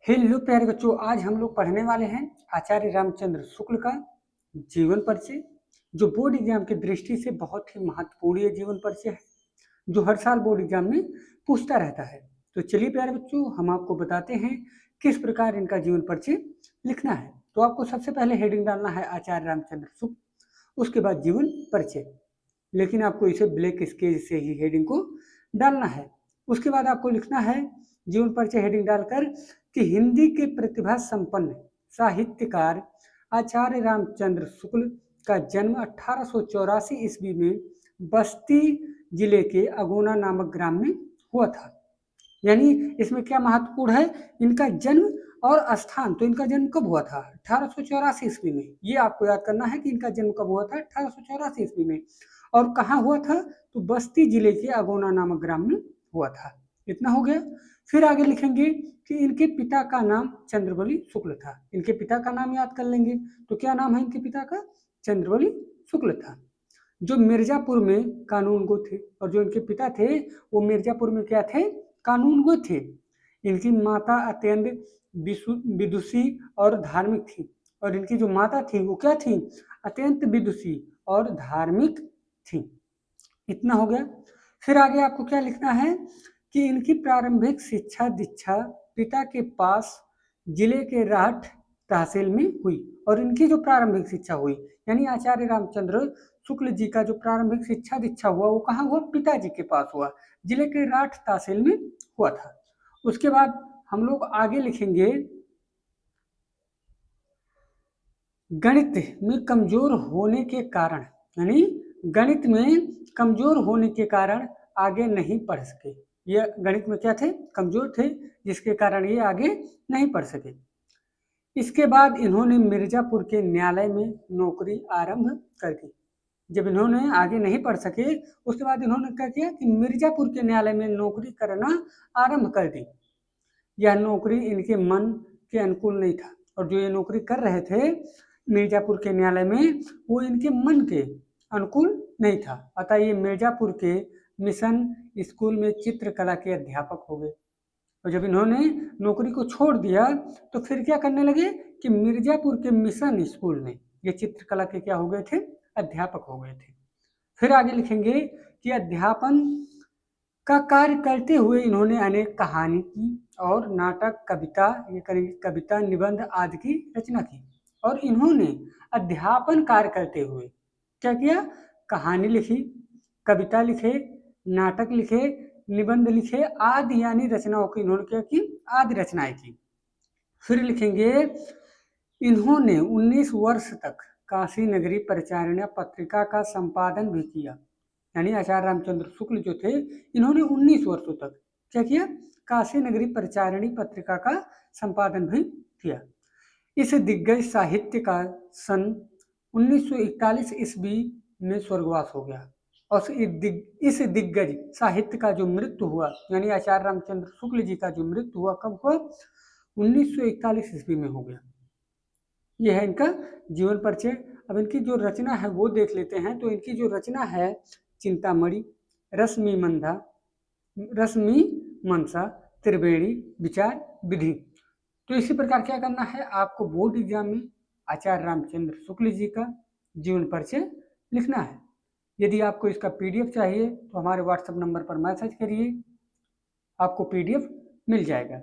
Hello प्यारे बच्चों, आज हम लोग पढ़ने वाले हैं आचार्य रामचंद्र शुक्ल का जीवन परिचय, जो बोर्ड एग्जाम की दृष्टि से बहुत ही महत्वपूर्ण ये जीवन परिचय है, जो हर साल बोर्ड एग्जाम में पूछता रहता है। तो चलिए प्यारे बच्चों, हम आपको बताते हैं किस प्रकार इनका जीवन परिचय लिखना है। तो आपको सबसे पहले हेडिंग डालना है आचार्य रामचंद्र शुक्ल, उसके बाद जीवन परिचय, लेकिन आपको इसे ब्लैक स्केच से ही हेडिंग को डालना है। उसके बाद आपको लिखना है जीवन परिचय हेडिंग डालकर कि हिंदी के प्रतिभा संपन्न साहित्यकार आचार्य रामचंद्र शुक्ल का जन्म 1884 ईस्वी में बस्ती जिले के अगोना नामक ग्राम में हुआ था। यानी इसमें क्या महत्वपूर्ण है, इनका जन्म और स्थान। तो इनका जन्म कब हुआ था? 1884 ईस्वी में। ये आपको याद करना है कि इनका जन्म कब हुआ था? 1884 ईस्वी में। और कहाँ हुआ था? तो बस्ती जिले के अगोना नामक ग्राम में हुआ था। इतना हो गया। फिर आगे लिखेंगे कि इनके पिता का नाम चंद्रबली शुक्ल था। इनके पिता का नाम याद कर लेंगे। तो क्या नाम है इनके पिता का? चंद्रबली शुक्ल था, जो मिर्जापुर में कानूनगो थे। और जो इनके पिता थे वो मिर्जापुर में क्या थे? कानूनगो थे। इनकी माता अत्यंत विदुषी और धार्मिक थी। और इनकी जो माता थी वो क्या थी? अत्यंत विदुषी और धार्मिक थी। इतना हो गया। फिर आगे आपको क्या लिखना है कि इनकी प्रारंभिक शिक्षा दीक्षा पिता के पास जिले के राठ तहसील में हुई। और इनकी जो प्रारंभिक शिक्षा हुई, यानी आचार्य रामचंद्र शुक्ल जी का जो प्रारंभिक शिक्षा दीक्षा हुआ वो कहाँ हुआ? पिताजी के पास हुआ, जिले के राठ तहसील में हुआ था। उसके बाद हम लोग आगे लिखेंगे गणित में कमजोर होने के कारण, यानी गणित में कमजोर होने के कारण आगे नहीं पढ़ सके। ये गणित में क्या थे? कमजोर थे, जिसके कारण ये आगे नहीं पढ़ सके। इसके बाद इन्होंने मिर्जापुर के न्यायालय में नौकरी आरंभ कर दी। जब इन्होंने आगे नहीं पढ़ सके, उसके बाद इन्होंने क्या किया कि मिर्जापुर के न्यायालय में नौकरी करना आरंभ कर दी। यह नौकरी इनके मन के अनुकूल नहीं था। और जो ये नौकरी कर रहे थे मिर्जापुर के न्यायालय में, वो इनके मन के अनुकूल नहीं था। अतः ये मिर्जापुर के मिशन स्कूल में चित्रकला के अध्यापक हो गए। और जब इन्होंने नौकरी को छोड़ दिया तो फिर क्या करने लगे कि मिर्जापुर के मिशन स्कूल में ये चित्रकला के क्या हो गए थे? अध्यापक हो गए थे। फिर आगे लिखेंगे कि अध्यापन का कार्य करते हुए इन्होंने अनेक कहानी की और नाटक, कविता, ये कविता, निबंध आदि की रचना की। और इन्होंने अध्यापन कार्य करते हुए क्या किया? कहानी लिखी, कविता लिखे, नाटक लिखे, निबंध लिखे आदि, यानी रचनाओं की इन्होंने क्या की? आदि रचनाएं की। फिर लिखेंगे इन्होंने 19 वर्ष तक काशी नगरी परिचारिणी पत्रिका का संपादन भी किया। यानी आचार्य रामचंद्र शुक्ल जो थे, इन्होंने 19 वर्षों तक क्या किया? काशी नगरी परिचारिणी पत्रिका का संपादन भी किया। इस दिग्गज साहित्य का सन 1941 ईस्वी में स्वर्गवास हो गया। और इस दिग्गज साहित्य का जो मृत्यु हुआ, यानी आचार्य रामचंद्र शुक्ल जी का जो मृत्यु हुआ, कब हुआ? 1941 ईस्वी में हो गया। यह है इनका जीवन परिचय। अब इनकी जो रचना है वो देख लेते हैं। तो इनकी जो रचना है चिंतामणि, रश्मि मंदा, रश्मि मनसा, त्रिवेणी, विचार, विधि। तो इसी प्रकार क्या करना है आपको? बोर्ड एग्जाम में आचार्य रामचंद्र शुक्ल जी का जीवन परिचय लिखना है। यदि आपको इसका पीडीएफ चाहिए तो हमारे व्हाट्सएप नंबर पर मैसेज करिए, आपको पीडीएफ मिल जाएगा।